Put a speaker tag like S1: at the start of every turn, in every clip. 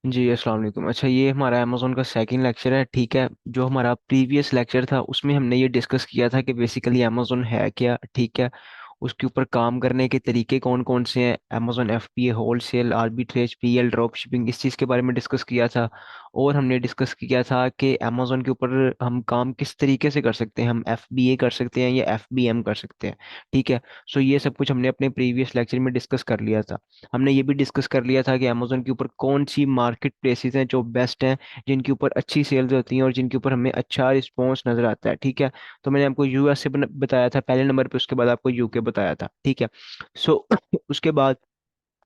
S1: जी अस्सलाम वालेकुम। अच्छा, ये हमारा अमेज़ोन का सेकंड लेक्चर है, ठीक है। जो हमारा प्रीवियस लेक्चर था उसमें हमने ये डिस्कस किया था कि बेसिकली अमेज़ोन है क्या, ठीक है। उसके ऊपर काम करने के तरीके कौन कौन से हैं, Amazon FBA, wholesale, arbitrage, PL, drop shipping, इस चीज़ के बारे में डिस्कस किया था। और हमने डिस्कस किया था कि अमेज़ोन के ऊपर हम काम किस तरीके से कर सकते हैं, हम एफबीए कर सकते हैं या एफबीएम कर सकते हैं, ठीक है। सो ये सब कुछ हमने अपने प्रीवियस लेक्चर में डिस्कस कर लिया था। हमने ये भी डिस्कस कर लिया था कि अमेजोन के ऊपर कौन सी मार्केट प्लेसेस हैं जो बेस्ट हैं, जिनके ऊपर अच्छी सेल्स होती हैं और जिनके ऊपर हमें अच्छा रिस्पॉन्स नजर आता है, ठीक है। तो मैंने आपको यूएस से बताया था पहले नंबर पे, उसके बाद आपको यूके बताया था, ठीक है। सो उसके बाद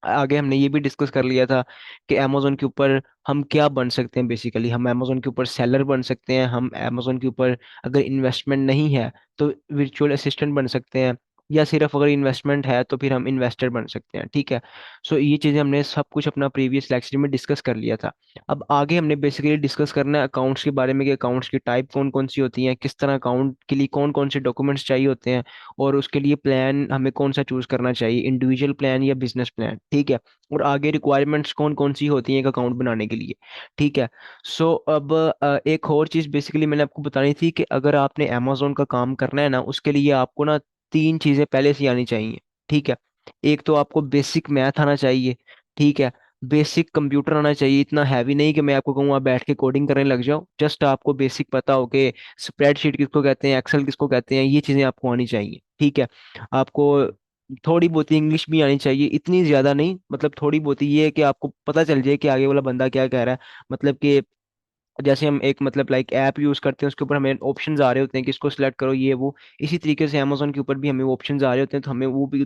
S1: आगे हमने ये भी डिस्कस कर लिया था कि अमेजोन के ऊपर हम क्या बन सकते हैं। बेसिकली हम अमेजोन के ऊपर सेलर बन सकते हैं, हम अमेजोन के ऊपर अगर इन्वेस्टमेंट नहीं है तो वर्चुअल असिस्टेंट बन सकते हैं, या सिर्फ अगर इन्वेस्टमेंट है तो फिर हम इन्वेस्टर बन सकते हैं, ठीक है। सो ये चीज़ें हमने सब कुछ अपना प्रीवियस लेक्चर में डिस्कस कर लिया था। अब आगे हमने बेसिकली डिस्कस करना है अकाउंट्स के बारे में कि अकाउंट्स की टाइप कौन कौन सी होती हैं, किस तरह अकाउंट के लिए कौन कौन से डॉक्यूमेंट्स चाहिए होते हैं, और उसके लिए प्लान हमें कौन सा चूज करना चाहिए, इंडिविजुअल प्लान या बिजनेस प्लान, ठीक है। और आगे रिक्वायरमेंट्स कौन कौन सी होती हैं एक अकाउंट बनाने के लिए, ठीक है। सो अब एक और चीज़ बेसिकली मैंने आपको बतानी थी कि अगर आपने अमेजोन का काम करना है ना, उसके लिए आपको ना तीन चीज़ें पहले से आनी चाहिए, ठीक है। एक तो आपको बेसिक मैथ आना चाहिए, ठीक है। बेसिक कंप्यूटर आना चाहिए, इतना हैवी नहीं कि मैं आपको कहूँ आप बैठ के कोडिंग करने लग जाओ, जस्ट आपको बेसिक पता हो कि स्प्रेडशीट किसको कहते हैं, एक्सेल किसको कहते हैं, ये चीज़ें आपको आनी चाहिए, ठीक है। आपको थोड़ी बहुत इंग्लिश भी आनी चाहिए, इतनी ज्यादा नहीं, मतलब थोड़ी बहुत ये है कि आपको पता चल जाए कि आगे वाला बंदा क्या कह रहा है। मतलब कि जैसे हम एक मतलब लाइक ऐप यूज करते हैं, उसके ऊपर हमें ऑप्शंस आ रहे होते हैं कि इसको सिलेक्ट करो ये वो, इसी तरीके से अमेजोन के ऊपर भी हमें ऑप्शंस आ रहे होते हैं, तो हमें वो भी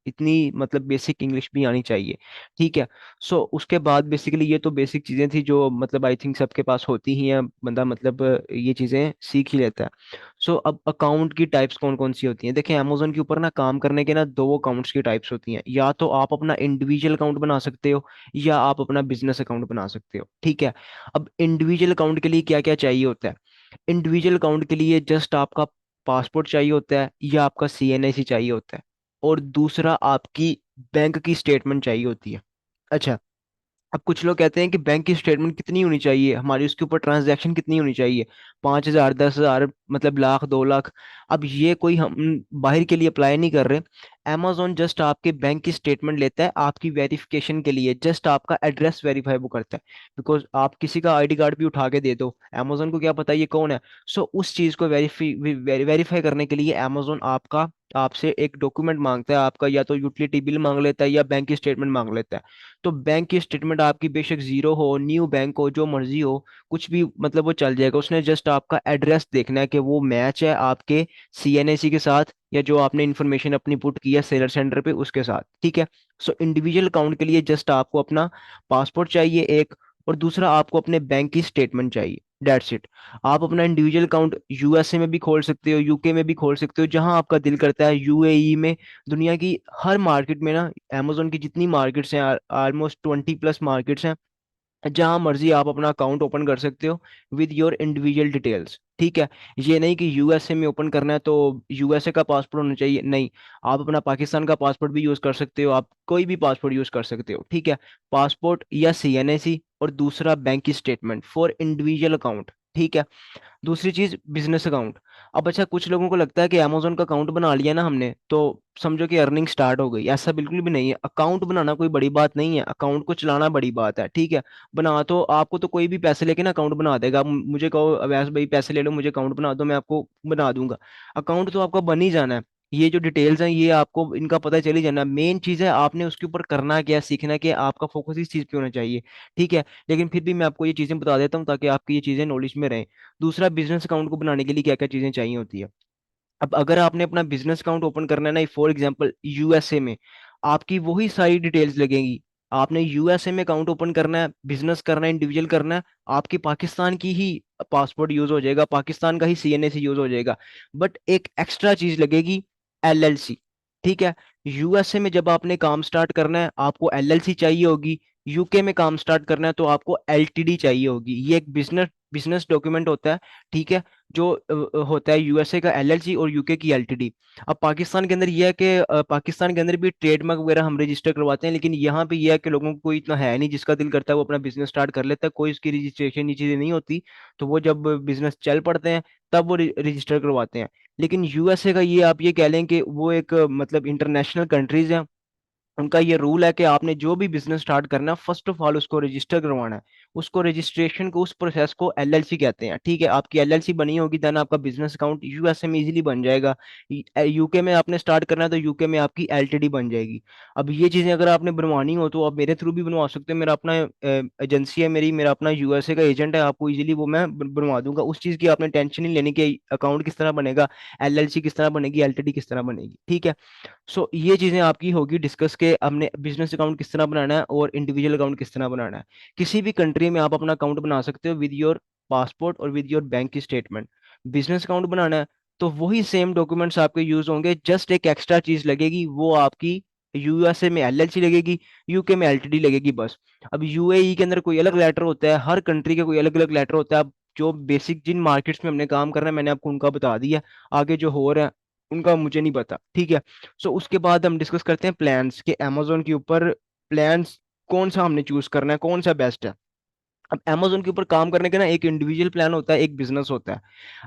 S1: इतनी मतलब बेसिक इंग्लिश भी आनी चाहिए, ठीक है। सो उसके बाद बेसिकली ये तो बेसिक चीजें थी जो मतलब आई थिंक सबके पास होती ही हैं, बंदा मतलब ये चीजें सीख ही लेता है। सो अब अकाउंट की टाइप्स कौन कौन सी होती हैं, देखिए अमेजोन के ऊपर ना काम करने के ना दो अकाउंट्स की टाइप्स होती हैं, या तो आप अपना इंडिविजुअल अकाउंट बना सकते हो या आप अपना बिजनेस अकाउंट बना सकते हो, ठीक है। अब इंडिविजुअल अकाउंट के लिए क्या क्या चाहिए होता है, इंडिविजुअल अकाउंट के लिए जस्ट आपका पासपोर्ट चाहिए होता है या आपका सीएनआईसी चाहिए होता है, और दूसरा आपकी बैंक की स्टेटमेंट चाहिए होती है। अच्छा, अब कुछ लोग कहते हैं कि बैंक की स्टेटमेंट कितनी होनी चाहिए हमारी, उसके ऊपर ट्रांजैक्शन कितनी होनी चाहिए, 5,000, 10,000, मतलब लाख, 2 लाख। अब ये कोई हम बाहर के लिए अप्लाई नहीं कर रहे। amazon जस्ट आपके बैंक की स्टेटमेंट लेता है आपकी वेरिफिकेशन के लिए, जस्ट आपका एड्रेस वेरीफाई वो करता है। बिकॉज आप किसी का आईडी कार्ड भी उठा के दे दो, amazon को क्या पता ये कौन है। सो उस चीज को वेरीफाई करने के लिए amazon आपका आपसे एक डॉक्यूमेंट मांगता है, आपका या तो यूटिलिटी बिल मांग लेता है या बैंक की स्टेटमेंट मांग लेता है। तो बैंक की स्टेटमेंट आपकी बेशक जीरो हो, न्यू बैंक हो, जो मर्जी हो, कुछ भी मतलब वो चल जाएगा। उसने जस्ट आपका एड्रेस देखना है कि वो मैच है आपके सीएनएसी के साथ, या जो आपने इन्फॉर्मेशन अपनी पुट की है सेलर सेंटर पे उसके साथ, ठीक है। सो इंडिविजुअल अकाउंट के लिए जस्ट आपको अपना पासपोर्ट चाहिए एक, और दूसरा आपको अपने बैंक की स्टेटमेंट चाहिए, डेट्स इट। आप अपना इंडिविजुअल अकाउंट यूएसए में भी खोल सकते हो, यूके में भी खोल सकते हो, जहां आपका दिल करता है, यूएई में, दुनिया की हर मार्केट में ना, अमेजोन की जितनी मार्केट्स हैं, ऑलमोस्ट 20+ मार्केट्स हैं, जहां मर्जी आप अपना अकाउंट ओपन कर सकते हो विद योर इंडिविजुअल डिटेल्स, ठीक है। ये नहीं कि यूएसए में ओपन करना है तो यूएसए का पासपोर्ट होना चाहिए, नहीं। आप अपना पाकिस्तान का पासपोर्ट भी यूज कर सकते हो, आप कोई भी पासपोर्ट यूज कर सकते हो, ठीक है। पासपोर्ट या सीएनएसी, और दूसरा बैंक की स्टेटमेंट फॉर इंडिविजुअल अकाउंट, ठीक है। दूसरी चीज बिजनेस अकाउंट। अब अच्छा, कुछ लोगों को लगता है कि अमेजोन का अकाउंट बना लिया ना हमने तो समझो कि अर्निंग स्टार्ट हो गई, ऐसा बिल्कुल भी नहीं है। अकाउंट बनाना कोई बड़ी बात नहीं है, अकाउंट को चलाना बड़ी बात है, ठीक है। बना तो आपको तो कोई भी पैसे लेके ना अकाउंट बना देगा, आप मुझे कहो अवैस भाई पैसे ले लो मुझे अकाउंट बना दो, मैं आपको बना दूंगा। अकाउंट तो आपका बन ही जाना है। ये जो डिटेल्स हैं ये आपको इनका पता चल ही जाना, मेन चीज है आपने उसके ऊपर करना क्या है, सीखना क्या है, आपका फोकस इस चीज पे होना चाहिए, ठीक है। लेकिन फिर भी मैं आपको ये चीजें बता देता हूँ ताकि आपकी ये चीजें नॉलेज में रहें। दूसरा, बिजनेस अकाउंट को बनाने के लिए क्या क्या चीजें चाहिए होती है। अब अगर आपने अपना बिजनेस अकाउंट ओपन करना है ना, फॉर एग्जांपल यूएसए में, आपकी वही सारी डिटेल्स लगेंगी। आपने यूएसए में अकाउंट ओपन करना है, बिजनेस करना है, इंडिविजुअल करना है, आपकी पाकिस्तान की ही पासपोर्ट यूज हो जाएगा, पाकिस्तान का ही सीएनए यूज हो जाएगा। बट एक एक्स्ट्रा चीज लगेगी, एलएलसी, ठीक है। यूएसए में जब आपने काम स्टार्ट करना है आपको एलएलसी चाहिए होगी, यूके में काम स्टार्ट करना है तो आपको एलटीडी चाहिए होगी। ये एक बिजनेस बिजनेस डॉक्यूमेंट होता है, ठीक है, जो होता है यूएसए का एलएलसी और यूके की एलटीडी। अब पाकिस्तान के अंदर ये है कि पाकिस्तान के अंदर भी ट्रेडमार्क वगैरह हम रजिस्टर करवाते हैं, लेकिन यहाँ पे ये है कि लोगों को कोई इतना है नहीं, जिसका दिल करता है वो अपना बिजनेस स्टार्ट कर लेता है, कोई उसकी रजिस्ट्रेशन ये चीजें नहीं होती। तो वो जब बिजनेस चल पड़ते हैं तब वो रजिस्टर करवाते हैं। लेकिन यूएसए का ये आप ये कह लें कि वो एक मतलब इंटरनेशनल कंट्रीज है, उनका ये रूल है कि आपने जो भी बिजनेस स्टार्ट करना है फर्स्ट ऑफ ऑल उसको रजिस्टर करवाना है। उसको रजिस्ट्रेशन को, उस प्रोसेस को एलएलसी कहते हैं, ठीक है। आपकी एलएलसी बनी होगी देन आपका बिजनेस अकाउंट यूएसए में इजीली बन जाएगा। यूके में आपने स्टार्ट करना है तो यूके में आपकी एलटीडी बन जाएगी। अब ये चीजें अगर आपने बनवानी हो तो आप मेरे थ्रू भी बनवा सकते हो, मेरा अपना एजेंसी है मेरी, मेरा अपना यूएसए का एजेंट है, आपको इजीली वो मैं बनवा दूंगा। उस चीज की आपने टेंशन नहीं लेनी कि अकाउंट किस तरह बनेगा, एलएलसी किस तरह बनेगी, एलटीडी किस तरह बनेगी, ठीक है। सो ये चीजें आपकी होगी डिस्कस के हमने बिजनेस अकाउंट किस तरह बनाना है और इंडिविजुअल अकाउंट किस तरह बनाना है। किसी भी कंट्री में आप अपना अकाउंट बना सकते हो विद योर पासपोर्ट और विद योर बैंक की स्टेटमेंट। बिजनेस अकाउंट बनाना है तो वही सेम डॉक्यूमेंट्स आपके यूज होंगे, जस्ट एक एक्स्ट्रा चीज लगेगी, वो आपकी यूएसए में एलएलसी लगेगी, यूके में एलटीडी लगेगी बस। अब यूएई के अंदर कोई अलग लेटर होता है, हर कंट्री के कोई अलग अलग लेटर होता है। अब जो बेसिक जिन मार्केट्स में हमने काम करना है मैंने आपको उनका बता दिया, आगे जो हो रहा है उनका मुझे नहीं पता, ठीक है। सो उसके बाद हम डिस्कस करते हैं प्लान्स के अमेजोन के ऊपर। प्लान्स कौन सा हमने चूज करना है, कौन सा बेस्ट है। अब अमेजोन के ऊपर काम करने का ना एक इंडिविजुअल प्लान होता है, एक बिजनेस होता है।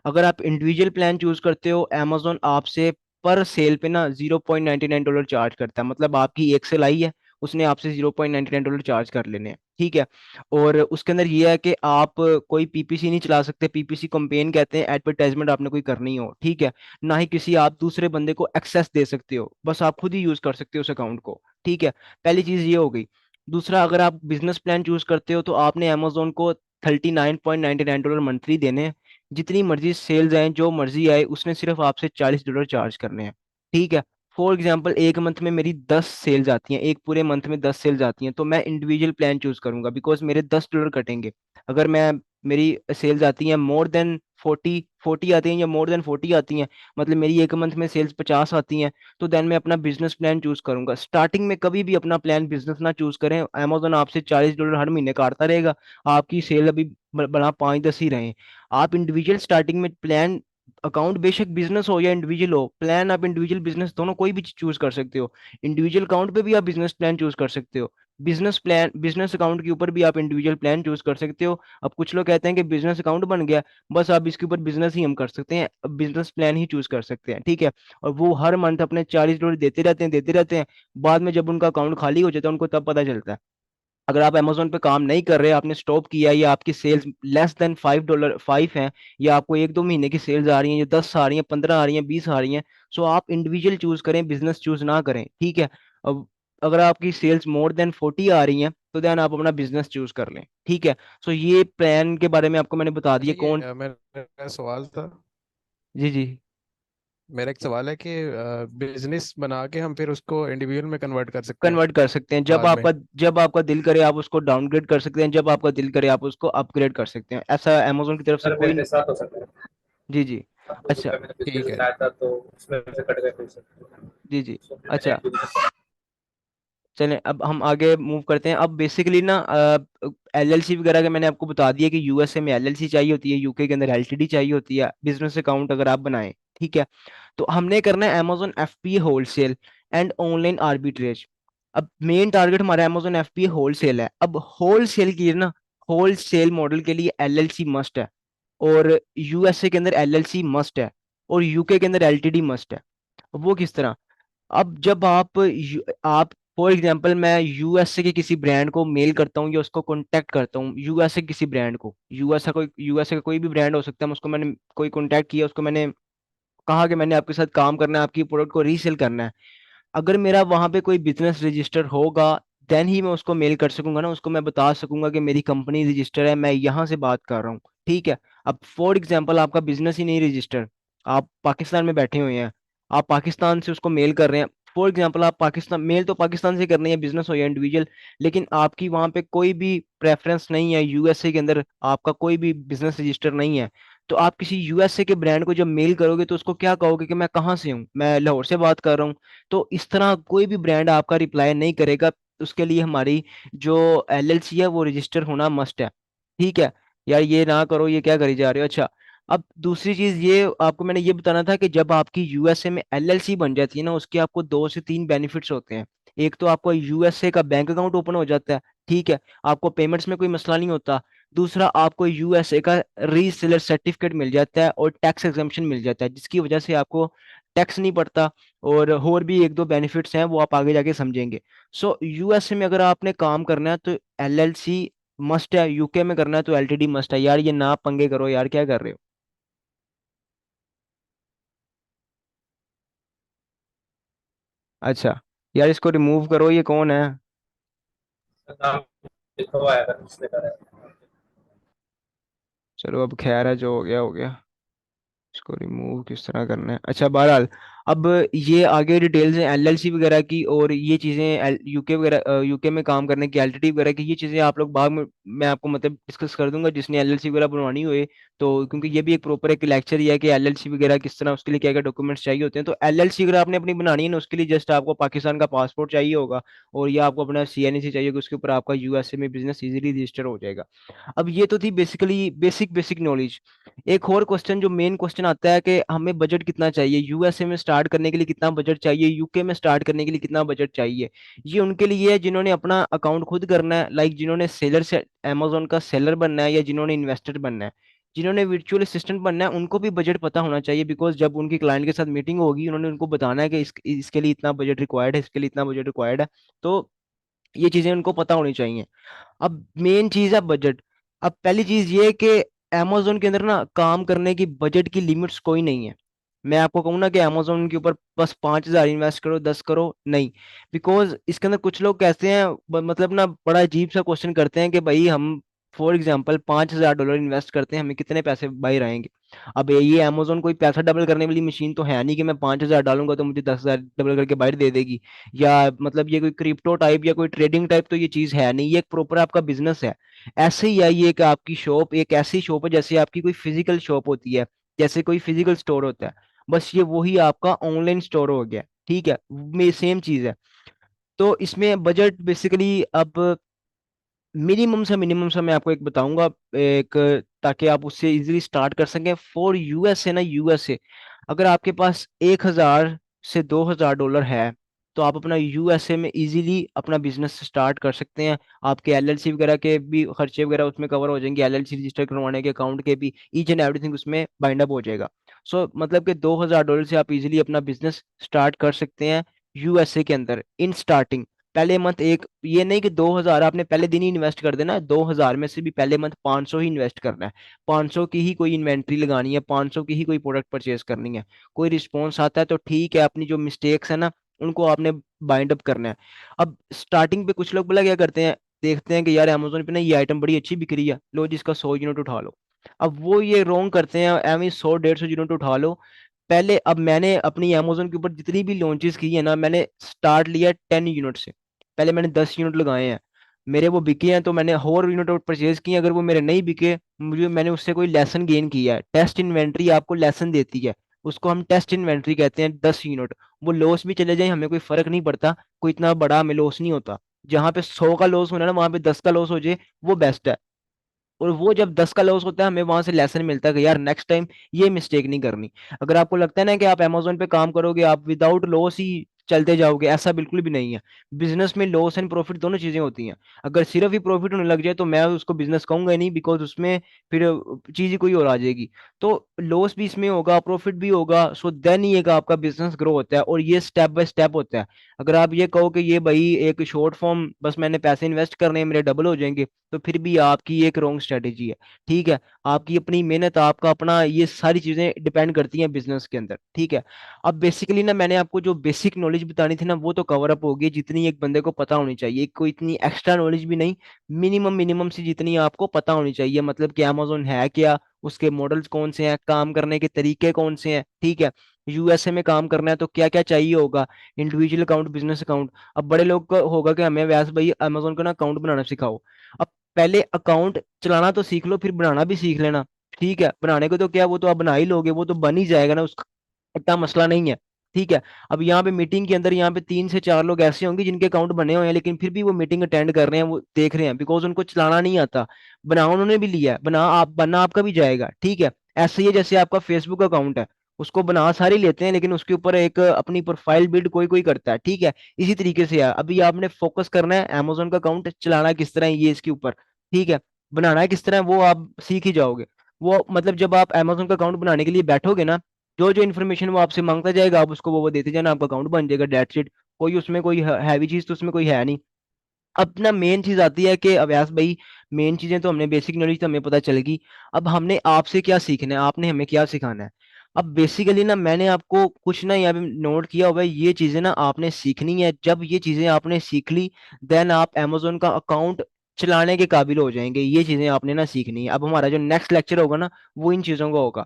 S1: अगर आप इंडिविजुअल प्लान चूज करते हो अमेजोन आपसे पर सेल पे ना $0.99 चार्ज करता है। मतलब आपकी एक सेल आई है, उसने आपसे $0.99 चार्ज कर लेने हैं, ठीक है। और उसके अंदर ये है कि आप कोई पीपीसी नहीं चला सकते, पीपीसी कंपेन कहते हैं, एडवर्टाइजमेंट आपने कोई करनी हो, ठीक है। ना ही किसी आप दूसरे बंदे को एक्सेस दे सकते हो, बस आप खुद ही यूज कर सकते हो उस अकाउंट को, ठीक है। पहली चीज ये हो गई। दूसरा, अगर आप बिजनेस प्लान चूज करते हो तो आपने अमेजोन को $39.99 मंथली देने हैं। जितनी मर्जी सेल्स आए, जो मर्जी आए, उसने सिर्फ आपसे $40 चार्ज करने हैं, ठीक है। फॉर एग्जाम्पल एक मंथ में मेरी 10 सेल्स आती हैं, एक पूरे मंथ में 10 सेल्स आती हैं, तो मैं इंडिविजुअल प्लान चूज करूंगा बिकॉज मेरे $10 कटेंगे। अगर मैं मेरी सेल्स आती हैं मोर देन 40 आती हैं या मोर देन 40 आती हैं, मतलब मेरी एक मंथ में सेल्स 50 आती हैं, तो देन मैं अपना बिजनेस प्लान चूज करूंगा। स्टार्टिंग में कभी भी अपना प्लान बिजनेस ना चूज करें, अमेजोन आपसे $40 हर महीने काटता रहेगा, आपकी सेल अभी बना 5-10 ही रहे। आप इंडिविजुअल स्टार्टिंग में प्लान, अकाउंट बेशक बिजनेस हो या इंडिविजुअल हो, प्लान आप इंडिविजुअल बिजनेस दोनों कोई भी चूज कर सकते हो। इंडिविजुअल अकाउंट पे भी आप बिजनेस प्लान चूज कर सकते हो, बिजनेस प्लान बिजनेस अकाउंट के ऊपर भी आप इंडिविजुअल प्लान चूज कर सकते हो। अब कुछ लोग कहते हैं कि बिजनेस अकाउंट बन गया, बस आप इसके ऊपर बिजनेस ही हम कर सकते हैं, बिजनेस प्लान ही चूज कर सकते हैं, ठीक है। और वो हर मंथ अपने $40 देते रहते हैं, देते रहते हैं। बाद में जब उनका अकाउंट खाली हो जाता है उनको तब पता चलता है। अगर आप अमेजोन पे काम नहीं कर रहे, आपने स्टॉप किया, या आपकी सेल्स लेस देन 5 है, या आपको 1-2 महीने की सेल्स आ रही हैं, या 10 आ रही हैं, 15 आ रही हैं, 20 आ रही हैं, सो आप इंडिविजुअल चूज करें, बिजनेस चूज ना करें, ठीक है। अब अगर आपकी सेल्स मोर देन 40 आ रही हैं तो देन आप अपना बिजनेस चूज कर लें, ठीक है। सो ये प्लान के बारे में आपको मैंने बता दिया
S2: अच्छा, ये
S1: कौन।
S2: मेरा सवाल था।
S1: जी जी।
S2: मेरा एक सवाल है कि बिजनेस बना के हम फिर उसको इंडिविजुअल में कन्वर्ट कर सकते हैं
S1: कन्वर्ट कर सकते हैं, जब
S2: बाद में?
S1: आपका जब आपका दिल करे आप उसको डाउनग्रेड कर सकते हैं, जब आपका दिल करे आप उसको अपग्रेड कर सकते हैं, ऐसा अमेजोन की तरफ से
S3: सर
S1: कोई।
S3: मेरे साथ हो सकता है।
S1: जी जी।
S3: आपको
S1: अच्छा।
S3: दूसरा मैंने बिजनेस
S2: ठीक है।
S3: बताया था तो उसमें से कट गए पैसे,
S1: जी जी।
S3: तो फिर मैंने
S1: अच्छा,
S3: एक बिजनेस।
S1: चलें अब हम आगे मूव करते हैं। अब बेसिकली ना एलएलसी वगैरह के मैंने आपको बता दिया कि यूएसए में एलएलसी चाहिए होती है, यूके के अंदर एलटीडी चाहिए होती है बिजनेस अकाउंट अगर आप बनाएं, ठीक है। तो हमने करना है Amazon FPA wholesale and online arbitrage. अब मेन टारगेट हमारा अमेजोन एफपीए होलसेल है। अब होलसेल की ना, होलसेल मॉडल के लिए एलएलसी मस्ट है, और यूएसए के अंदर एलएलसी मस्ट है, और यूके के अंदर एलटीडी मस्ट है। वो किस तरह? अब जब आप फॉर एग्जांपल मैं यूएसए के किसी ब्रांड को मेल करता हूँ या उसको कांटेक्ट करता हूँ, यूएसए किसी ब्रांड को, यूएसए का कोई भी ब्रांड हो सकता है, मैं उसको मैंने कोई कांटेक्ट किया, उसको मैंने कहा कि मैंने आपके साथ काम करना है, आपकी प्रोडक्ट को रीसेल करना है। अगर मेरा वहां पे कोई बिजनेस रजिस्टर होगा देन ही मैं उसको मेल कर सकूंगा ना, उसको मैं बता सकूंगा कि मेरी कंपनी रजिस्टर है, मैं यहाँ से बात कर रहा हूँ, ठीक है। अब फॉर एग्जांपल आपका बिजनेस ही नहीं रजिस्टर, आप पाकिस्तान में बैठे हुए हैं, आप पाकिस्तान से उसको मेल कर रहे हैं। फॉर एग्जांपल आप पाकिस्तान, मेल तो पाकिस्तान से करनी है, बिजनेस हो या इंडिविजुअल, लेकिन आपकी वहां पे कोई भी प्रेफरेंस नहीं है, यूएसए के अंदर आपका कोई भी बिजनेस रजिस्टर नहीं है। तो आप किसी यूएसए के ब्रांड को जब मेल करोगे तो उसको क्या कहोगे कि मैं कहाँ से हूँ, मैं लाहौर से बात कर रहा हूँ। तो इस तरह कोई भी ब्रांड आपका रिप्लाई नहीं करेगा। उसके लिए हमारी जो एलएलसी है वो रजिस्टर होना मस्ट है, ठीक है। यार ये ना करो, ये क्या करी जा रहे हो। अच्छा, अब दूसरी चीज ये आपको मैंने ये बताना था कि जब आपकी यूएसए में एलएलसी बन जाती है ना, उसके आपको 2 से 3 बेनिफिट्स होते हैं। एक तो आपको यूएसए का बैंक अकाउंट ओपन हो जाता है, ठीक है, आपको पेमेंट्स में कोई मसला नहीं होता। दूसरा, आपको यूएसए का रीसेलर सर्टिफिकेट मिल जाता है और टैक्स एग्जम्पशन मिल जाता है, जिसकी वजह से आपको टैक्स नहीं पड़ता। और भी एक दो बेनिफिट्स हैं, वो आप आगे जाके समझेंगे। सो यूएसए में अगर आपने काम करना है तो एलएलसी मस्ट है, यूके में करना है तो एलटीडी मस्ट है। यार ये ना पंगे करो यार, क्या कर रहे हो। अच्छा, यार इसको रिमूव करो, ये कौन है।
S3: नाम लिखा हुआ आएगा पिछले का है।
S1: चलो अब खैर है, जो हो गया हो गया। इसको रिमूव किस तरह करना है, अच्छा बहरहाल। अब ये आगे डिटेल्स हैं एलएलसी वगैरह की, और ये चीज़ें यूके वगैरह, यूके में काम करने की, एलटीडी वगैरह की, ये चीज़ें आप लोग बाद में मैं आपको मतलब डिस्कस कर दूंगा, जिसने एलएलसी वगैरह बनवानी हुए। तो क्योंकि ये भी एक प्रॉपर एक लेक्चर ही है कि एलएलसी वगैरह किस तरह, उसके लिए क्या क्या डॉक्यूमेंट्स चाहिए होते हैं। तो एलएलसी अगर आपने अपनी बनानी है ना, उसके लिए जस्ट आपको पाकिस्तान का पासपोर्ट चाहिए होगा, और ये आपको अपना सीएनसी चाहिए होगा, उसके ऊपर आपका यूएसए में बिजनेस इजीली रजिस्टर हो जाएगा। अब ये तो थी बेसिकली बेसिक बेसिक नॉलेज। एक और क्वेश्चन जो मेन क्वेश्चन आता है कि हमें बजट कितना चाहिए, यूएसए में स्टार्ट करने के लिए कितना बजट चाहिए, यूके में स्टार्ट करने के लिए कितना बजट चाहिए। ये उनके लिए है जिन्होंने अपना अकाउंट खुद करना है, लाइक जिन्होंने सेलर से अमेजोन का सेलर बनना है, या जिन्होंने इन्वेस्टर बनना है, जिन्होंने वर्चुअल असिस्टेंट बनना है, उनको भी बजट पता होना चाहिए। बिकॉज जब उनकी क्लाइंट के साथ मीटिंग होगी, उन्होंने उनको बताना है कि इसके लिए इतना बजट रिक्वायर्ड है, इसके लिए इतना बजट रिक्वायर्ड है। तो ये चीजें उनको पता होनी चाहिए। अब मेन चीज है बजट। अब पहली चीज ये कि amazon के अंदर ना काम करने की बजट की लिमिट्स कोई नहीं है। मैं आपको कहूँ ना कि amazon के ऊपर बस 5,000 इन्वेस्ट करो, 10 करो, नहीं। बिकॉज इसके अंदर कुछ लोग कहते हैं, मतलब ना बड़ा अजीब सा क्वेश्चन करते हैं कि भाई हम फॉर एग्जाम्पल $5,000 इन्वेस्ट करते हैं, हमें कितने पैसे बाहर आएंगे। अब ये अमेजोन कोई पैसा डबल करने वाली मशीन तो है नहीं कि मैं 5,000 डालूंगा तो मुझे 10,000 डबल करके बाहर दे देगी। या मतलब ये कोई क्रिप्टो टाइप या कोई ट्रेडिंग टाइप तो ये चीज है नहीं, ये एक प्रॉपर आपका बिजनेस है। ऐसे ही है ये कि आपकी शॉप एक ऐसी शॉप है जैसे आपकी कोई फिजिकल शॉप होती है, जैसे कोई फिजिकल स्टोर होता है, बस ये वही आपका ऑनलाइन स्टोर हो गया, ठीक है, में सेम चीज है। तो इसमें बजट बेसिकली अब मिनिमम से मैं आपको एक बताऊंगा, एक, ताकि आप उससे इजीली स्टार्ट कर सकें फॉर यूएसए ना, यूएसए अगर आपके पास $1,000 से $2,000 है, तो आप अपना यूएसए में इजीली अपना बिजनेस स्टार्ट कर सकते हैं। आपके एलएलसी वगैरह के भी खर्चे वगैरह उसमें कवर हो जाएंगे, एलएलसी रजिस्टर करवाने के अकाउंट के भी, ईच एंड एवरीथिंग उसमें बाइंड अप हो जाएगा। सो मतलब कि $2,000 से आप इजीली अपना बिजनेस स्टार्ट कर सकते हैं यूएसए के अंदर इन स्टार्टिंग। पहले मंथ एक, ये नहीं कि 2,000 आपने पहले दिन ही इन्वेस्ट कर देना है, 2,000 में से भी पहले मंथ 500 ही इन्वेस्ट करना है। 500 की ही कोई इन्वेंट्री लगानी है, 500 की ही कोई प्रोडक्ट परचेज करनी है। कोई रिस्पॉन्स आता है तो ठीक है, अपनी जो मिस्टेक्स है ना उनको आपने बाइंड अप करना है। अब स्टार्टिंग पे कुछ लोग बोला क्या करते हैं, देखते हैं कि यार अमेजोन पे ना ये आइटम बड़ी अच्छी बिक रही है, लो जिसका 100 यूनिट उठा लो। अब वो ये रॉन्ग करते हैं, एवं 100 150 यूनिट उठा लो पहले। अब मैंने अपनी अमेजोन के ऊपर जितनी भी लॉन्चेस की है ना, मैंने स्टार्ट लिया 10 यूनिट से। पहले मैंने 10 यूनिट लगाए हैं, मेरे वो बिके हैं तो मैंने और यूनिट और परचेज किए हैं। अगर वो मेरे नहीं बिके, मुझे मैंने उससे कोई लेसन गेन किया है। टेस्ट इन्वेंट्री आपको लेसन देती है, उसको हम टेस्ट इन्वेंट्री कहते हैं। 10 यूनिट वो लॉस भी चले जाए हमें कोई फर्क नहीं पड़ता, कोई इतना बड़ा हमें लॉस नहीं होता। जहाँ पे 100 का लॉस होना है ना, वहां पे 10 का लॉस हो जाए, वो बेस्ट है। और वो जब 10 का लॉस होता है, हमें वहां से लेसन मिलता है कि यार नेक्स्ट टाइम ये मिस्टेक नहीं करनी। अगर आपको लगता है ना कि आप अमेजोन पे काम करोगे, आप विदाउट लॉस ही चलते जाओगे, ऐसा बिल्कुल भी नहीं है। बिजनेस में लॉस एंड प्रॉफिट दोनों चीजें होती हैं। अगर सिर्फ ही प्रॉफिट होने लग जाए तो मैं उसको बिजनेस कहूंगा ही नहीं, बिकॉज उसमें फिर चीज ही कोई और आ जाएगी। तो लॉस भी इसमें होगा, प्रॉफिट भी होगा, सो देन ही एक आपका बिजनेस ग्रो होता है, और ये स्टेप बाय स्टेप होता है। अगर आप ये कहो कि ये भाई एक शॉर्ट फॉर्म बस मैंने पैसे इन्वेस्ट करने हैं मेरे डबल हो जाएंगे, तो फिर भी आपकी एक रॉन्ग स्ट्रेटेजी है, ठीक है। आपकी अपनी मेहनत, आपका अपना, ये सारी चीजें डिपेंड करती हैं बिजनेस के अंदर, ठीक है। अब बेसिकली ना मैंने आपको जो बेसिक नॉलेज बतानी थी ना, वो तो कवर अप होगी, जितनी एक बंदे को पता होनी चाहिए, कोई इतनी एक्स्ट्रा नॉलेज भी नहीं। मिनिमम मिनिमम से जितनी आपको पता होनी चाहिए, मतलब कि अमेजोन है क्या, उसके मॉडल्स कौन से हैं, काम करने के तरीके कौन से हैं, ठीक है। यूएसए में काम करना है तो क्या क्या चाहिए होगा, इंडिविजुअल अकाउंट, बिजनेस अकाउंट। अब बड़े लोग को होगा कि हमें व्यास भाई अमेजोन का ना अकाउंट बनाना सिखाओ। अब पहले अकाउंट चलाना तो सीख लो, फिर बनाना भी सीख लेना, ठीक है। बनाने को तो क्या, वो तो आप बना ही लोगे, वो तो बन ही जाएगा ना, उसका इतना मसला नहीं है। ठीक है। अब यहाँ पे मीटिंग के अंदर यहाँ पे 3 से 4 लोग ऐसे होंगे जिनके अकाउंट बने हुए हैं, लेकिन फिर भी वो मीटिंग अटेंड कर रहे हैं, वो देख रहे हैं, बिकॉज उनको चलाना नहीं आता। बना उन्होंने भी लिया है, बनना आपका भी जाएगा, ठीक है। ऐसे ही है जैसे आपका फेसबुक अकाउंट है, उसको बना सारे लेते हैं, लेकिन उसके ऊपर एक अपनी प्रोफाइल बिल्ड कोई कोई करता है, ठीक है। इसी तरीके से है, अभी आपने फोकस करना है अमेजोन का अकाउंट चलाना किस तरह है ये इसके ऊपर, ठीक है। बनाना है किस तरह वो आप सीख ही जाओगे। वो मतलब जब आप अमेजोन का अकाउंट बनाने के लिए बैठोगे ना, जो जो इन्फॉर्मेशन वो आपसे मांगता जाएगा आप उसको वो देते जाना, आपका अकाउंट बन जाएगा, डेट शीट। कोई उसमें कोई हैवी चीज तो उसमें कोई है नहीं। अब ना मेन चीज आती है कि अव्यास भाई, मेन चीजें तो हमने बेसिक नॉलेज तो हमें पता चलेगी। अब हमने आपसे क्या सीखना है, आपने हमें क्या सिखाना है। अब बेसिकली ना मैंने आपको कुछ ना यहाँ पे नोट किया हुआ है, ये चीजें ना आपने सीखनी है। जब ये चीजें आपने सीख ली, देन आप amazon का अकाउंट चलाने के काबिल हो जाएंगे। ये चीजें आपने ना सीखनी है। अब हमारा जो नेक्स्ट लेक्चर होगा ना, वो इन चीजों का होगा,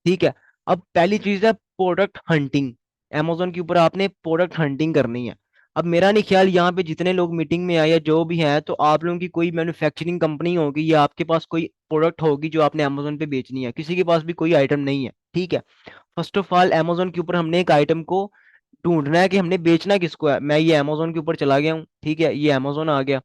S1: ठीक है। अब पहली चीज है प्रोडक्ट हंटिंग। amazon के ऊपर आपने प्रोडक्ट हंटिंग करनी है। अब मेरा नहीं ख्याल यहाँ पे जितने लोग मीटिंग में आए या जो भी हैं, तो आप लोगों की कोई मैन्युफैक्चरिंग कंपनी होगी या आपके पास कोई प्रोडक्ट होगी जो आपने अमेजोन पे बेचनी है। किसी के पास भी कोई आइटम नहीं है, ठीक है। फर्स्ट ऑफ ऑल अमेजोन के ऊपर हमने एक आइटम को ढूंढना है कि हमने बेचना किसको है। मैं ये अमेजोन के ऊपर चला गया हूँ, ठीक है, ये अमेजोन आ गया।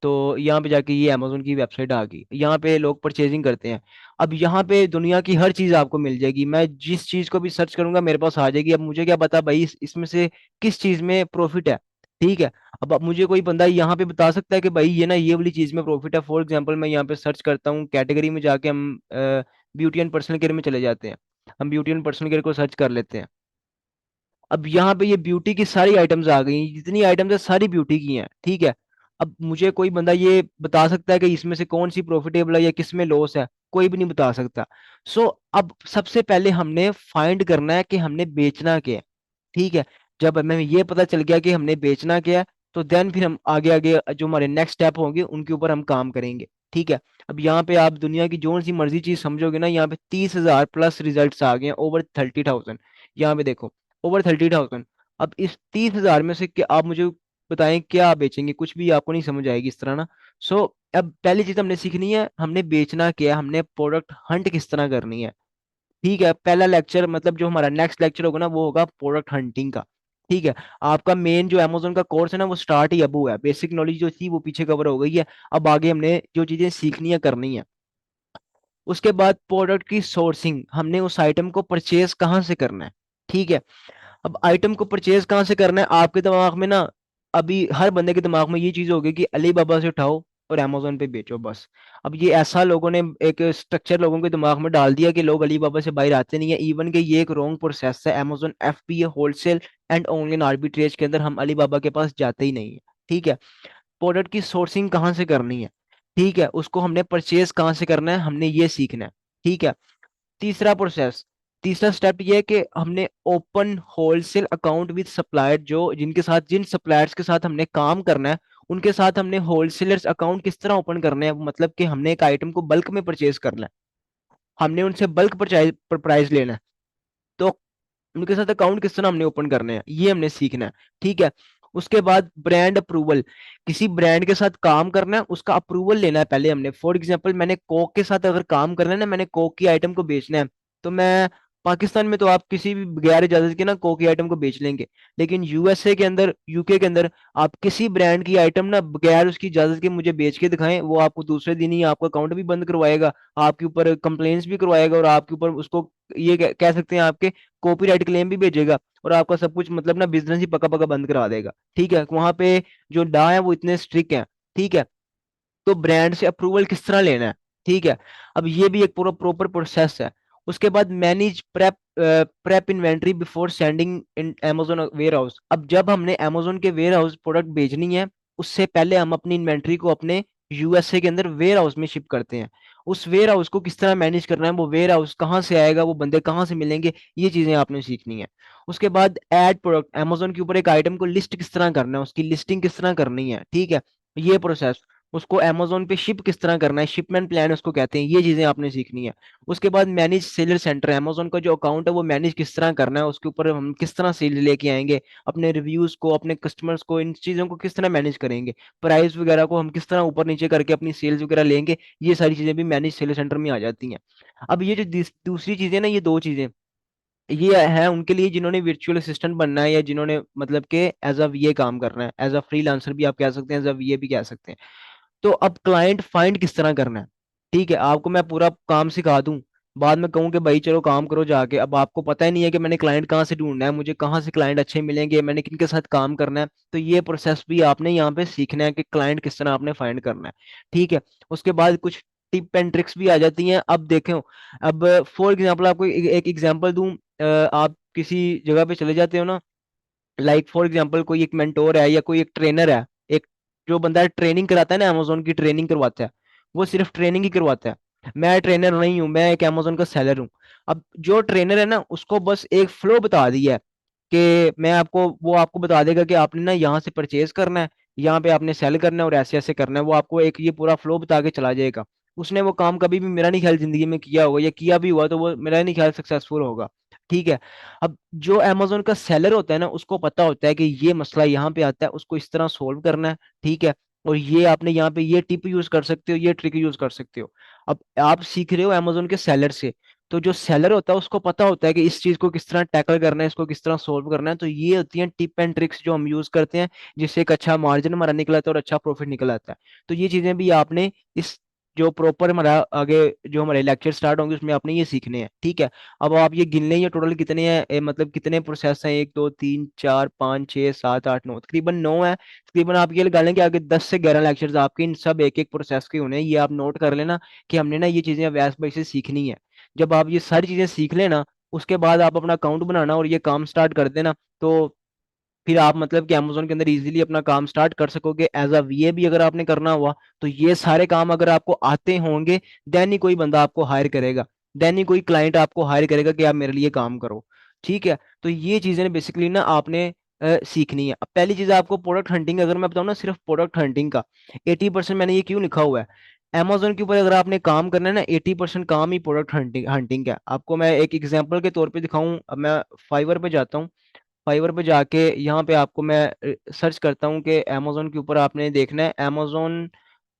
S1: तो यहाँ पे जाके ये अमेजोन की वेबसाइट आ गई, यहाँ पे लोग परचेजिंग करते हैं। अब यहाँ पे दुनिया की हर चीज आपको मिल जाएगी, मैं जिस चीज को भी सर्च करूंगा मेरे पास आ जाएगी। अब मुझे क्या पता भाई इसमें से किस चीज में प्रॉफिट है, ठीक है। अब मुझे कोई बंदा यहाँ पे बता सकता है कि भाई ये ना ये वाली चीज में प्रॉफिट है। फॉर एग्जाम्पल मैं यहाँ पे सर्च करता हूँ कैटेगरी में जाके, हम ब्यूटी एंड पर्सनल केयर में चले जाते हैं। हम ब्यूटी एंड पर्सनल केयर को सर्च कर लेते हैं। अब यहाँ पे ये ब्यूटी की सारी आइटम्स आ गई, जितनी आइटम्स है सारी ब्यूटी की हैं, ठीक है। अब मुझे कोई बंदा ये बता सकता है कि इसमें से कौन सी प्रॉफिटेबल है या किस में लॉस है? कोई भी नहीं बता सकता। सो अब सबसे पहले हमने फाइंड करना है कि हमने बेचना क्या है, ठीक है। जब हमें ये पता चल गया कि हमने बेचना क्या है, तो देन फिर हम आगे आगे जो हमारे नेक्स्ट स्टेप होंगे उनके ऊपर हम काम करेंगे, ठीक है। अब यहाँ पे आप दुनिया की जो सी मर्जी चीज समझोगे ना, यहाँ पे 30,000 प्लस रिजल्ट आ गए हैं, ओवर 30,000। यहाँ पे देखो, ओवर 30,000। अब इस 30,000 में से क्या आप मुझे बताएं क्या आप बेचेंगे? कुछ भी आपको नहीं समझ आएगी इस तरह ना। सो अब पहली चीज हमने सीखनी है, हमने बेचना क्या है, हमने प्रोडक्ट हंट किस तरह करनी है, ठीक है। पहला लेक्चर मतलब जो हमारा नेक्स्ट लेक्चर होगा ना, वो होगा प्रोडक्ट हंटिंग का, ठीक है। आपका मेन जो अमेजोन का कोर्स है ना, वो स्टार्ट ही अब हुआ है। बेसिक नॉलेज जो थी वो पीछे कवर हो गई है। अब आगे हमने जो चीजें सीखनी है करनी है। उसके बाद प्रोडक्ट की सोर्सिंग, हमने उस आइटम को परचेज कहाँ से करना है, ठीक है। अब आइटम को परचेज कहाँ से करना है, आपके दिमाग में ना अभी हर बंदे के दिमाग में ये चीज होगी कि अली बाबा से उठाओ और अमेजोन पे बेचो बस। अब ये ऐसा लोगों ने एक स्ट्रक्चर लोगों के दिमाग में डाल दिया कि लोग अली बाबा से बाहर आते नहीं है। इवन कि ये एक रॉन्ग प्रोसेस है। Amazon FBA wholesale and online arbitrage के अंदर हम अली बाबा के पास जाते ही नहीं है, ठीक है। प्रोडक्ट की सोर्सिंग कहाँ से करनी है, ठीक है, उसको हमने परचेज कहाँ से करना है, हमने ये सीखना है, ठीक है। तीसरा प्रोसेस, तीसरा स्टेप ये है कि हमने open wholesale account with supplier, जो जिनके साथ जिन सप्लायर्स के साथ हमने काम करना है उनके साथ हमने होलसेलर्स अकाउंट किस तरह ओपन करने हैं। मतलब कि हमने एक आइटम को बल्क में परचेज करना है, हमने उनसे बल्क प्राइस लेना है। तो उनके साथ अकाउंट किस तरह हमने ओपन करने हैं, ये हमने सीखना है, ठीक है। उसके बाद ब्रांड अप्रूवल, किसी ब्रांड के साथ काम करना है उसका अप्रूवल लेना है पहले हमने। फॉर एग्जांपल मैंने कोक के साथ अगर काम करना है ना, मैंने कोक की आइटम को बेचना है, तो मैं पाकिस्तान में तो आप किसी भी बगैर इजाजत के ना कोक की आइटम को बेच लेंगे। लेकिन यूएसए के अंदर, यूके के अंदर, आप किसी ब्रांड की आइटम ना बगैर उसकी इजाजत के मुझे बेच के दिखाएं, वो आपको दूसरे दिन ही आपका अकाउंट भी बंद करवाएगा, आपके ऊपर कंप्लेंट्स भी करवाएगा, और आपके ऊपर उसको ये कह सकते हैं आपके कॉपीराइट क्लेम भी भेजेगा, और आपका सब कुछ मतलब ना बिजनेस ही पका पका बंद करा देगा, ठीक है। वहां पे जो डा है वो इतने स्ट्रिक्ट हैं, ठीक है। तो ब्रांड से अप्रूवल किस तरह लेना है, ठीक है। अब ये भी एक पूरा प्रॉपर प्रोसेस है। उसके बाद manage prep inventory before sending in Amazon warehouse. अब जब हमने अमेजोन के वेयर हाउस प्रोडक्ट भेजनी है, उससे पहले हम अपनी इन्वेंट्री को अपने यूएसए के अंदर वेयर हाउस में शिप करते हैं। उस वेयर हाउस को किस तरह मैनेज करना है, वो वेयर हाउस कहाँ से आएगा, वो बंदे कहाँ से मिलेंगे, ये चीजें आपने सीखनी है। उसके बाद ऐड प्रोडक्ट, अमेजोन के ऊपर एक आइटम को लिस्ट किस तरह करना है, उसकी लिस्टिंग किस तरह करनी है, ठीक है, ये प्रोसेस। उसको अमेजोन पे शिप किस तरह करना है, शिपमेंट प्लान उसको कहते हैं, ये चीजें आपने सीखनी है। उसके बाद मैनेज सेलर सेंटर, अमेजोन का जो अकाउंट है वो मैनेज किस तरह करना है, उसके ऊपर हम किस तरह सेल लेके आएंगे, अपने रिव्यूज को, अपने कस्टमर्स को, इन चीजों को किस तरह मैनेज करेंगे, प्राइस वगैरह को हम किस तरह ऊपर नीचे करके अपनी सेल्स वगैरह लेंगे, ये सारी चीजें भी मैनेज सेलर सेंटर में आ जाती हैं। अब ये जो दूसरी चीजें ना, ये दो चीजें, ये है उनके लिए जिन्होंने वर्चुअल असिस्टेंट बनना है, या जिन्होंने मतलब कि एज अ वीए काम करना है, एज अ फ्रीलांसर भी आप कह सकते हैं, एज अ वीए भी कह सकते हैं। तो अब क्लाइंट फाइंड किस तरह करना है, ठीक है, आपको मैं पूरा काम सिखा दूं, बाद में कहूँ कि भाई चलो काम करो जाके, अब आपको पता ही नहीं है कि मैंने क्लाइंट कहाँ से ढूंढना है, मुझे कहाँ से क्लाइंट अच्छे मिलेंगे, मैंने किनके साथ काम करना है। तो ये प्रोसेस भी आपने यहाँ पे सीखना है कि क्लाइंट किस तरह आपने फाइंड करना है, ठीक है। उसके बाद कुछ टिप एंड ट्रिक्स भी आ जाती हैं। अब देखें, अब फॉर एग्जाम्पल आपको एक एग्जाम्पल दूं, आप किसी जगह पे चले जाते हो ना, लाइक फॉर एग्जांपल कोई एक मेंटोर है या कोई एक ट्रेनर है, एक जो बंदा ट्रेनिंग कराता है ना, अमेजोन की ट्रेनिंग करवाता है, वो सिर्फ ट्रेनिंग ही करवाता है। मैं ट्रेनर नहीं हूँ, मैं एक अमेजोन का सेलर हूँ। अब जो ट्रेनर है ना, उसको बस एक फ्लो बता दिया है कि मैं आपको, वो आपको बता देगा कि आपने ना यहाँ से परचेज करना है, यहाँ पे आपने सेल करना है और ऐसे ऐसे करना है, वो आपको एक ये पूरा फ्लो बता के चला जाएगा। उसने वो काम कभी भी मेरा नहीं ख्याल जिंदगी में किया होगा, या किया भी हुआ तो वो मेरा नहीं ख्याल सक्सेसफुल होगा, ठीक है। अब जो अमेजोन का सेलर होता है ना, उसको पता होता है कि ये मसला यहाँ पे आता है, उसको इस तरह सोल्व करना है, ठीक है। और ये आपने यहाँ पे ये टिप यूज कर सकते हो, ये ट्रिक यूज कर सकते हो। अब आप सीख रहे हो अमेजोन के सेलर से, तो जो सेलर होता है उसको पता होता है कि इस चीज को किस तरह टैकल करना है, इसको किस तरह सोल्व करना है। तो ये होती हैं टिप एंड ट्रिक्स जो हम यूज करते हैं, जिससे एक अच्छा मार्जिन हमारा निकल आता है और अच्छा प्रॉफिट निकल आता है। तो ये चीजें भी आपने इस जो प्रॉपर हमारा आगे जो हमारे लेक्चर स्टार्ट होंगे उसमें आपने ये सीखने हैं, ठीक है। अब आप ये गिन लें, ये टोटल कितने हैं, मतलब कितने प्रोसेस हैं, 1 2 3 4 5 6 7 8 9, तकरीबन 9 है। तकरीबन आप ये लगा लें कि आगे 10 से 11 लेक्चर्स आपके इन सब एक एक प्रोसेस के होने हैं। ये आप नोट कर लेना कि हमने ना ये चीजें अवैस भाई से सीखनी है। जब आप ये सारी चीजें सीख लेना, उसके बाद आप अपना अकाउंट बनाना और ये काम स्टार्ट कर देना, तो फिर आप मतलब कि अमेजोन के अंदर इजीली अपना काम स्टार्ट कर सकोगे। एज अ वीए भी अगर आपने करना हुआ, तो ये सारे काम अगर आपको आते होंगे, देन ही कोई बंदा आपको हायर करेगा, देन ही कोई क्लाइंट आपको हायर करेगा कि आप मेरे लिए काम करो, ठीक है। तो ये चीजें बेसिकली ना आपने सीखनी है। अब पहली चीज आपको प्रोडक्ट हंटिंग, अगर मैं बताऊँ ना सिर्फ प्रोडक्ट हंटिंग का 80% मैंने ये क्यों लिखा हुआ है, अमेजोन के ऊपर अगर आपने काम करना है ना, 80% काम ही प्रोडक्ट हंटिंग हंटिंग का है। आपको मैं एक एग्जांपल के तौर पे दिखाऊं, अब मैं फाइवर पे जाता हूँ, फाइवर पे जाके यहाँ पे आपको मैं सर्च करता हूँ कि अमेजोन के ऊपर आपने देखना है अमेजोन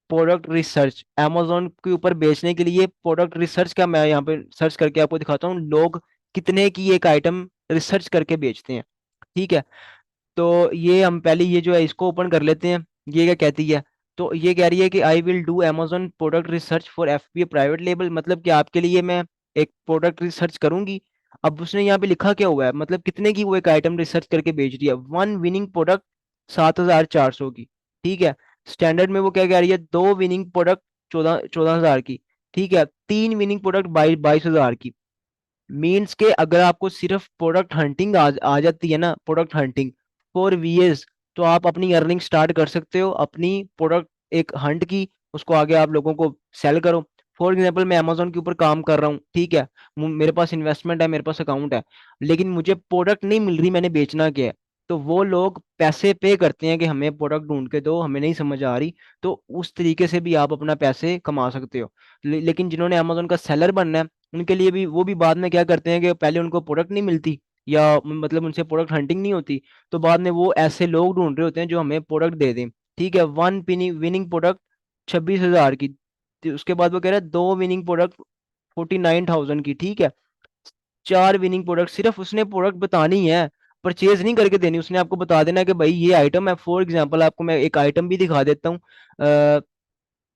S1: प्रोडक्ट रिसर्च, अमेजोन के ऊपर बेचने के लिए प्रोडक्ट रिसर्च का मैं यहाँ पे सर्च करके आपको दिखाता हूँ लोग कितने की एक आइटम रिसर्च करके बेचते हैं, ठीक है। तो ये हम पहले ये जो है इसको ओपन कर लेते हैं। ये क्या कहती है, तो ये कह रही है कि I will do Amazon product research for FBA private label, मतलब कि आपके लिए मैं एक प्रोडक्ट रिसर्च करूंगी। अब उसने यहाँ पे लिखा क्या हुआ है, मतलब कितने की वो एक आइटम रिसर्च करके बेच रही है, वन विनिंग प्रोडक्ट 7,400 की, ठीक है। स्टैंडर्ड में वो क्या कह रही है, दो विनिंग प्रोडक्ट 14,000 की, ठीक है, तीन विनिंग प्रोडक्ट 22,000 की। मीन्स के अगर आपको सिर्फ प्रोडक्ट हंटिंग आ जाती है ना, प्रोडक्ट हंटिंग फॉर वीएस, तो आप अपनी अर्निंग स्टार्ट कर सकते हो अपनी प्रोडक्ट एक हंट की, उसको आगे आप लोगों को सेल करो। फॉर एग्जांपल मैं अमेजोन के ऊपर काम कर रहा हूँ, ठीक है, मेरे पास इन्वेस्टमेंट है, मेरे पास अकाउंट है, लेकिन मुझे प्रोडक्ट नहीं मिल रही, मैंने बेचना क्या है। तो वो लोग पैसे पे करते हैं कि हमें प्रोडक्ट ढूंढ के दो, हमें नहीं समझ आ रही। तो उस तरीके से भी आप अपना पैसे कमा सकते हो। लेकिन जिन्होंने अमेजोन का सेलर बनना है, उनके लिए भी वो भी बाद में क्या करते हैं कि पहले उनको प्रोडक्ट नहीं मिलती, या मतलब उनसे प्रोडक्ट हंटिंग नहीं होती, तो बाद में वो ऐसे लोग ढूंढ रहे होते हैं जो हमें प्रोडक्ट दे दें, ठीक है। वन विनिंग प्रोडक्ट 26,000 की, तो उसके बाद वो कह रहा है दो विनिंग प्रोडक्ट 49,000 की, ठीक है। चार विनिंग प्रोडक्ट, सिर्फ उसने प्रोडक्ट बतानी है, परचेज नहीं करके देनी, उसने आपको बता देना है कि भाई ये आइटम है। फॉर एग्जांपल आपको मैं एक आइटम भी दिखा देता हूँ,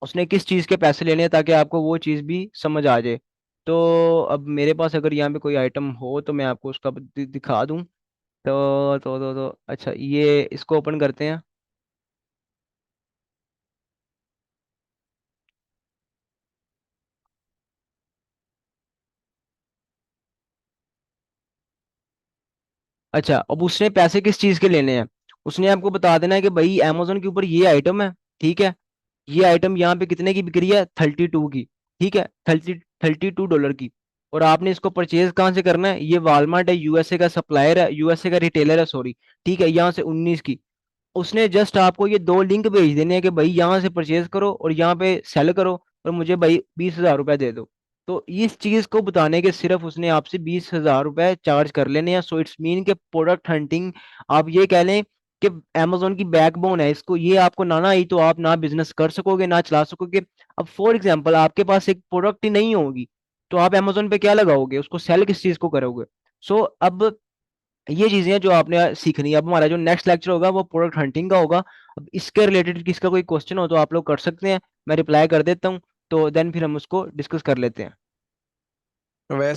S1: उसने किस चीज के पैसे लेने हैं, ताकि आपको वो चीज भी समझ आ जाए। तो अब मेरे पास अगर यहाँ पे कोई आइटम हो तो मैं आपको उसका दिखा दूं। तो अच्छा, ये इसको ओपन करते हैं। अच्छा, अब उसने पैसे किस चीज के लेने हैं, उसने आपको बता देना है कि भाई अमेजोन के ऊपर ये आइटम है, ठीक है, ये आइटम यहाँ पे कितने की बिक रही है, 32 की, ठीक है, 32 डॉलर की। और आपने इसको परचेज कहाँ से करना है, ये वालमार्ट है, यूएसए का सप्लायर है, यूएसए का रिटेलर है, सॉरी, ठीक है, यहाँ से 19 की। उसने जस्ट आपको ये दो लिंक भेज देने हैं कि भाई यहाँ से परचेज करो और यहाँ पे सेल करो, और मुझे भाई 20,000 रुपए दे दो। तो इस चीज को बताने के सिर्फ उसने आपसे 20,000 रुपए चार्ज कर लेने हैं। सो इट्स मीन के प्रोडक्ट हंटिंग, आप ये कह लें कि अमेजोन की बैकबोन है, इसको ये आपको ना आई तो आप ना बिजनेस कर सकोगे ना चला सकोगे। अब फॉर एग्जाम्पल आपके पास एक प्रोडक्ट ही नहीं होगी, तो आप अमेजोन पे क्या लगाओगे, उसको सेल किस चीज को करोगे। सो अब ये चीजें हैं जो आपने सीखनी है। अब हमारा जो नेक्स्ट लेक्चर होगा वो प्रोडक्ट हंटिंग का होगा। अब इसके रिलेटेड किसका कोई क्वेश्चन हो तो आप लोग कर सकते हैं, मैं रिप्लाई कर देता हूँ, तो देन फिर हम उसको डिस्कस कर लेते हैं।
S2: वैसे